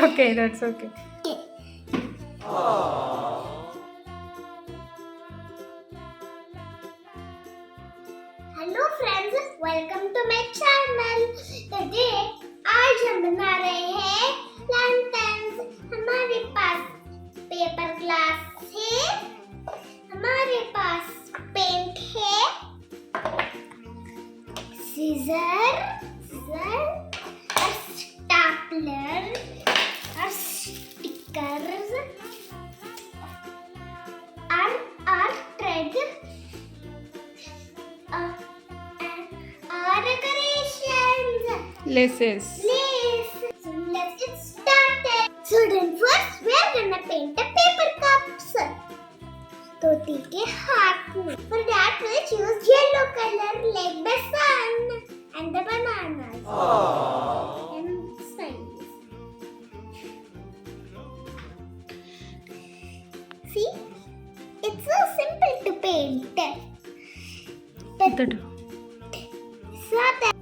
okay. That's okay. Hello friends, welcome to my channel. Today आज हम बना रहे हैं लैंटर्न्स। हमारे पास पेपर ग्लास है, हमारे पास पेंट है, सीजर और स्टेपलर और स्टिकर्स और थ्रेड और decorations. Laces. So let's get started. So then first we are gonna paint the paper cups. तोती के हाथ में. For that we'll choose yellow color like the sun and the bananas. And signs. See, it's so simple to paint. Good. So that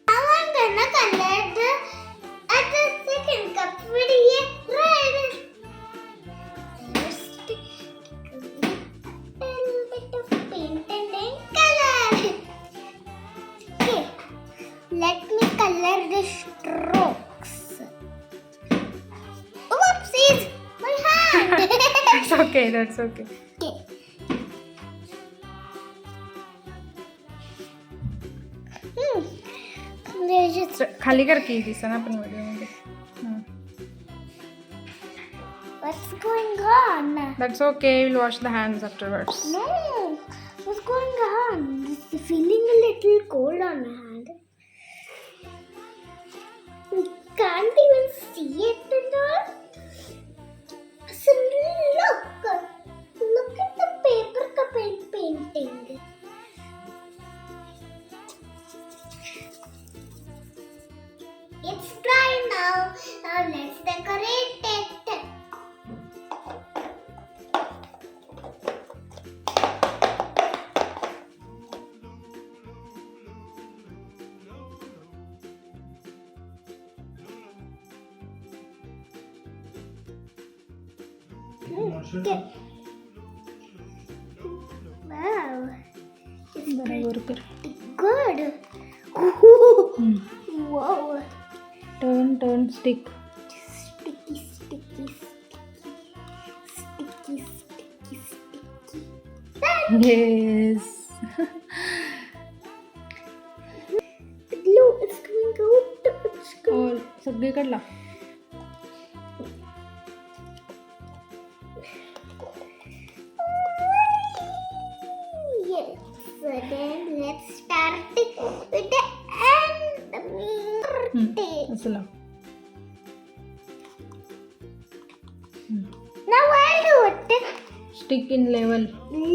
now I'm gonna color the other second cup with red. First, take a little bit of paint and then color. Okay, let me color the strokes. Whoopsies, my hand. That's okay. That's okay. Okay. There's just खाली करके दिसा ना अपनी video में. what's going on? That's okay. We'll wash the hands afterwards. No, what's going on? It's feeling a little cold on my hand. We can't even see it at all. So look at the paper cup and painting. It's dry now. Now let's decorate it. Okay. Wow. It's pretty good. Wow. Turn, stick. Sticky. Yes. The glue is coming out. It's और सगळे काढला. Yes. So then let's start with the end. असं लाव. Now I'll do it. Stick in level.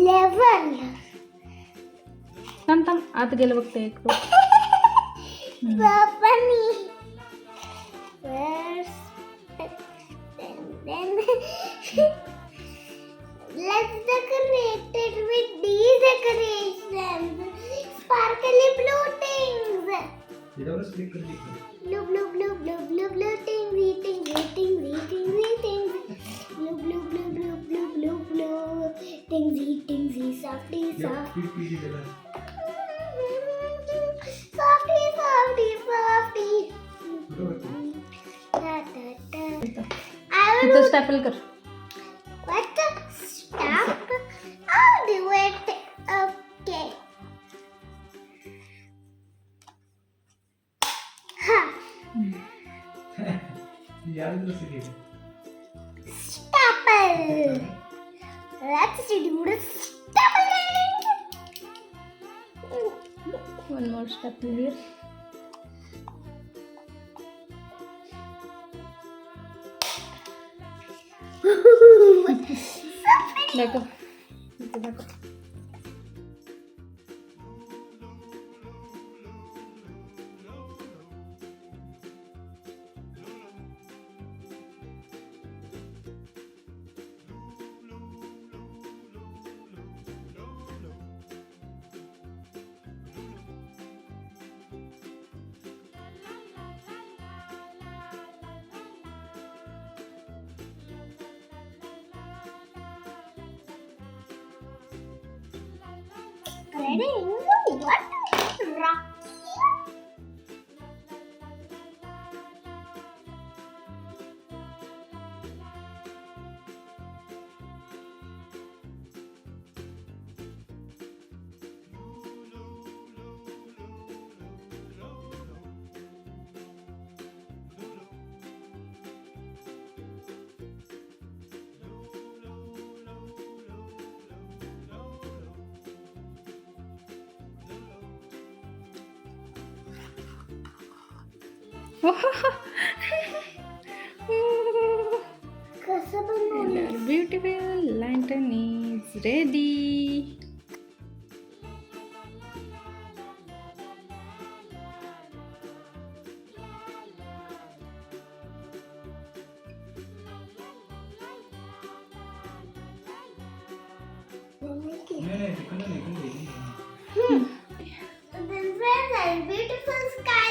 Level. थांब आत गेलं बघते एक तो. So funny. First, then let's decorate it with these decorations. Sparkly blue things. Blue things, eating. Blue things, eating, softy. Softy. I will इथं do staple कर. what? Stop. I'll do it. Okay. Ha. Staple. Let's do the stapling. One more staple here. देखो. wedding. What? Rocky? Kasa banvaycha. Our beautiful lantern is ready. Then friends, our beautiful sky